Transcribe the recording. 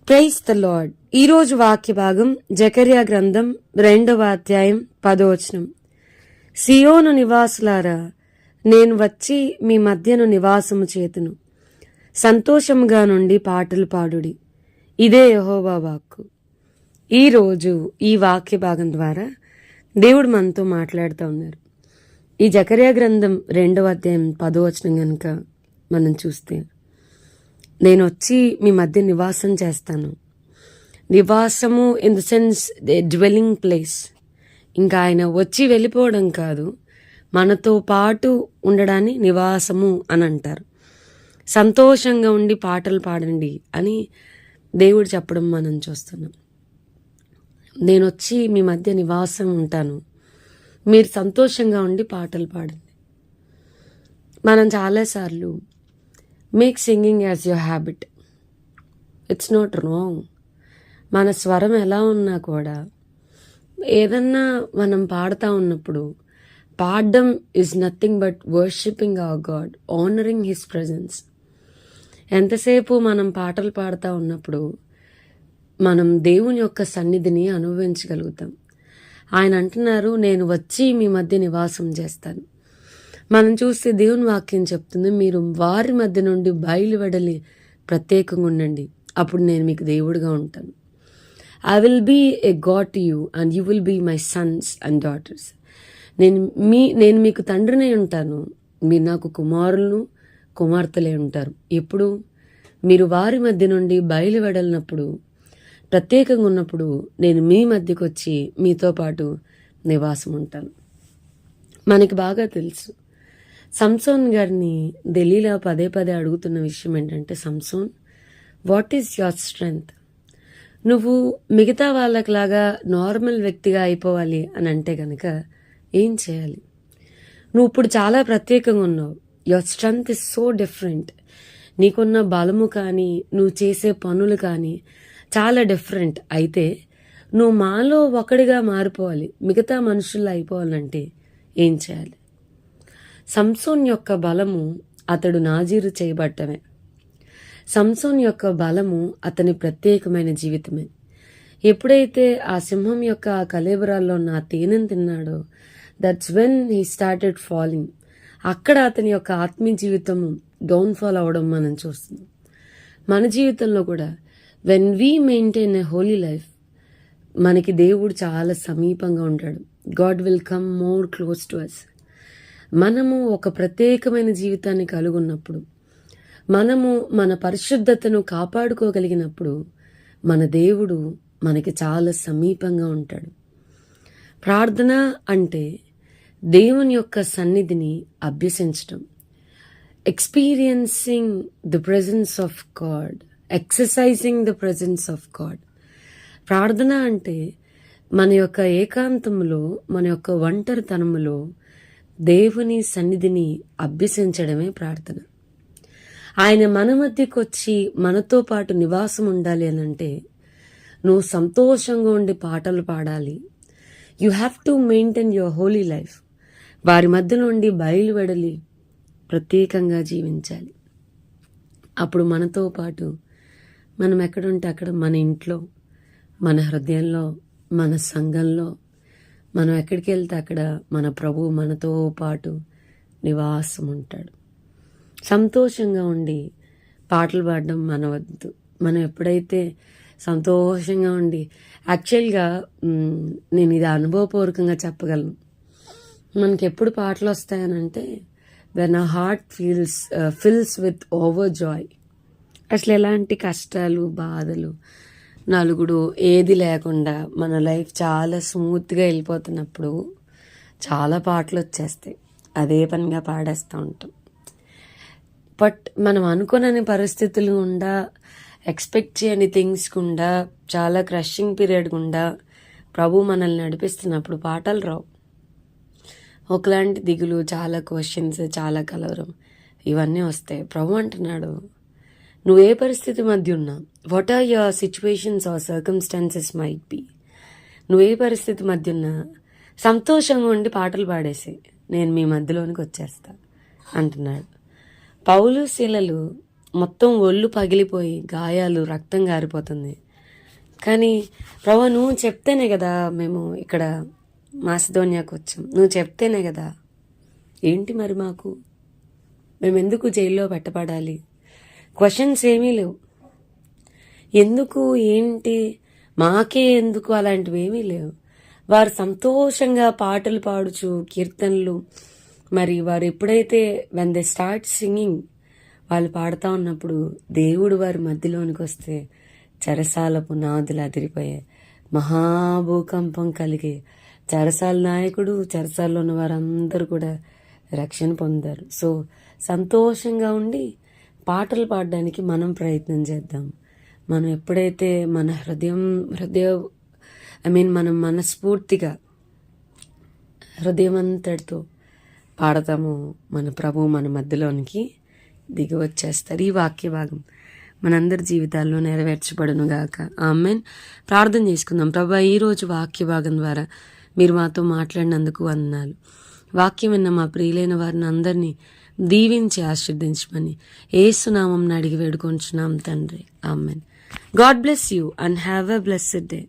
Praise the lord. ఈరోజు వాక్య భాగం జకర్యా గ్రంథం 2వ అధ్యాయం 10వ వచనం. సియోను నివాసులారా, నేను వచ్చి మీ మధ్యను నివాసము చేతును, సంతోషముగా నుండి పాటలు పాడుడి, ఇదే యెహోవా వాక్కు. ఈరోజు ఈ వాక్య భాగం ద్వారా దేవుడు మనతో మాట్లాడుతూ ఉన్నారు. ఈ జకర్యా గ్రంథం 2వ అధ్యాయం 10వ వచనం కనుక మనం చూస్తే, నేను వచ్చి మీ మధ్య నివాసం చేస్తాను. నివాసము in the sense dwelling place. ఇంకా ఆయన వచ్చి వెళ్ళిపోవడం కాదు, మనతో పాటు ఉండడాన్ని నివాసము అని అంటారు. సంతోషంగా ఉండి పాటలు పాడండి అని దేవుడు చెప్పడం మనం చూస్తున్నాం. నేను వచ్చి మీ మధ్య నివాసం ఉంటాను, మీరు సంతోషంగా ఉండి పాటలు పాడండి. మనం చాలాసార్లు make singing as your habit. It's not wrong. మన స్వరం ఎలా ఉన్నా కూడా ఏదన్నా మనం పాడుతూ ఉన్నప్పుడు పాడడం is nothing but worshipping hour God, honouring his presence. ఎంతసేపు మనం పాటలు పాడుతూ ఉన్నప్పుడు మనం దేవుని యొక్క సన్నిధిని అనుభవించగలుగుతాం. ఆయన అంటున్నారు, నేను వచ్చి మీ మధ్య నివాసం చేస్తాను. మనం చూస్తే దేవుని వాక్యం చెప్తుంది, మీరు వారి మధ్య నుండి బయలువెడలి ప్రత్యేకంగా ఉండండి, అప్పుడు నేను మీకు దేవుడిగా ఉంటాను. I will be a god to you and you will be my sons and daughters. నేను మీకు తండ్రినే ఉంటాను, మీరు నాకు కుమారులను కుమార్తెలే ఉంటారు. ఎప్పుడు మీరు వారి మధ్య నుండి బయలువెడలినప్పుడు, ప్రత్యేకంగా ఉన్నప్పుడు నేను మీ మధ్యకు వచ్చి మీతో పాటు నివాసం ఉంటాను. మనకి బాగా తెలుసు, సంసోన్ గారిని ఢిల్లీలో పదే అడుగుతున్న విషయం ఏంటంటే, సంసోన్, వాట్ ఈజ్ యువర్ స్ట్రెంగ్త్? నువ్వు మిగతా వాళ్ళకిలాగా నార్మల్ వ్యక్తిగా అయిపోవాలి అని అంటే కనుక ఏం చేయాలి? నువ్వు ఇప్పుడు చాలా ప్రత్యేకంగా ఉన్నావు. Your strength is so different. నీకున్న బలము కానీ నువ్వు చేసే పనులు కానీ చాలా డిఫరెంట్. అయితే నువ్వు మాలో ఒకడిగా మారిపోవాలి, మిగతా మనుషుల్లో అయిపోవాలంటే ఏం చేయాలి? సంసోన్ యొక్క బలము అతడు నాజీరు చేయబట్టమే. సంసోన్ యొక్క బలము అతని ప్రత్యేకమైన జీవితమే. ఎప్పుడైతే ఆ సింహం యొక్క ఆ కలేబరాల్లో ఉన్న తేనెను తిన్నాడో, that's when he started falling. అక్కడ అతని యొక్క ఆత్మీయ జీవితము డౌన్ఫాల్ అవ్వడం మనం చూస్తున్నాం. మన జీవితంలో కూడా when we maintain a holy life, మనకి దేవుడు చాలా సమీపంగా ఉంటాడు. God will come more close to us. మనము ఒక ప్రత్యేకమైన జీవితాన్ని కలిగి ఉన్నప్పుడు, మనము మన పరిశుద్ధతను కాపాడుకోగలిగినప్పుడు మన దేవుడు మనకి చాలా సమీపంగా ఉంటాడు. ప్రార్థన అంటే దేవుని యొక్క సన్నిధిని అభ్యసించడం, experiencing the presence of God, exercising the presence of God. ప్రార్థన అంటే మన యొక్క ఏకాంతంలో, మన యొక్క ఒంటరితనములో దేవుని సన్నిధిని అభ్యసించడమే ప్రార్థన. ఆయన మన మధ్యకు వచ్చి మనతో పాటు నివాసం ఉండాలి అని అంటే నువ్వు సంతోషంగా ఉండి పాటలు పాడాలి. You have to maintain your Holi life. వారి మధ్య నుండి బయలువెడలి ప్రత్యేకంగా జీవించాలి. అప్పుడు మనతో పాటు మనం ఎక్కడుంటే అక్కడ, మన ఇంట్లో, మన హృదయంలో, మన సంఘంలో, మనం ఎక్కడికి వెళ్తే అక్కడ మన ప్రభువు మనతో పాటు నివాసం ఉంటాడు. సంతోషంగా ఉండి పాటలు పాడడం మన వద్దు. మనం ఎప్పుడైతే సంతోషంగా ఉండి, యాక్చువల్గా నేను ఇది అనుభవపూర్వకంగా చెప్పగలను, మనకి ఎప్పుడు పాటలు వస్తాయనంటే when our heart fills with over joy. అసలు ఎలాంటి కష్టాలు, బాధలు, నలుగుడు ఏది లేకుండా మన లైఫ్ చాలా స్మూత్గా వెళ్ళిపోతున్నప్పుడు చాలా పాటలు వచ్చేస్తాయి. అదే పనిగా పాడేస్తూ ఉంటాం. బట్ మనం అనుకోనని పరిస్థితులు గుండా, ఎక్స్పెక్ట్ చేయని థింగ్స్ గుండా, చాలా క్రషింగ్ పీరియడ్ గుండా ప్రభు మనల్ని నడిపిస్తున్నప్పుడు పాటలు రావు. ఒకలాంటి దిగులు, చాలా క్వశ్చన్స్, చాలా కలవరం, ఇవన్నీ వస్తాయి. ప్రభు అంటున్నాడు, నువ్వు ఏ పరిస్థితి మధ్య ఉన్నా, what are your situations or circumstances might be, నువ్వు ఏ పరిస్థితి మధ్య ఉన్నా సంతోషంగా ఉండి పాటలు పాడేసి నేను మీ మధ్యలోనికి వచ్చేస్తా అంటున్నాడు. పౌలు శీలలు మొత్తం ఒళ్ళు పగిలిపోయి గాయాలు, రక్తం గారిపోతుంది. కానీ ప్రభా నువ్వు చెప్తేనే కదా మేము ఇక్కడ మాసిదోనియాకు వచ్చాం, నువ్వు చెప్తేనే కదా. ఏంటి మరి మాకు? మేము ఎందుకు జైల్లో పెట్టబడాలి? క్వశ్చన్స్ ఏమీ లేవు. ఎందుకు, ఏంటి, మాకే ఎందుకు, అలాంటివి ఏమీ లేవు. వారు సంతోషంగా పాటలు పాడుచు, కీర్తనలు, మరి వారు ఎప్పుడైతే వెన్ దే స్టార్ట్ సింగింగ్, వాళ్ళు పాడుతూ ఉన్నప్పుడు దేవుడు వారి మధ్యలోనికి వస్తే చెరసాల పునాదులు అదిరిపోయాయి, మహాభూకంపం కలిగి చెరసాల నాయకుడు, చెరసాల్లో ఉన్న వారందరూ కూడా రక్షణ పొందారు. సో సంతోషంగా ఉండి పాటలు పాడడానికి మనం ప్రయత్నం చేద్దాం. మనం ఎప్పుడైతే మన మనం మనస్ఫూర్తిగా హృదయం అంతటితో పాడతామో మన ప్రభు మన మధ్యలోనికి దిగి వచ్చేస్తారు. ఈ వాక్య భాగం మనందరి జీవితాల్లో నెరవేర్చబడును గాక. ఆమెన్. ప్రార్థన చేసుకుందాం. ప్రభా, ఈరోజు వాక్య భాగం ద్వారా మీరు మాతో మాట్లాడినందుకు వందనాలు. వాక్యం విన్న మా ప్రియులైన వారిని అందరినీ దీవించి ఆశీర్వదించమని యేసునామం అడిగి వేడుకొంచున్నాం తండ్రి. Amen. God bless you and have a blessed day.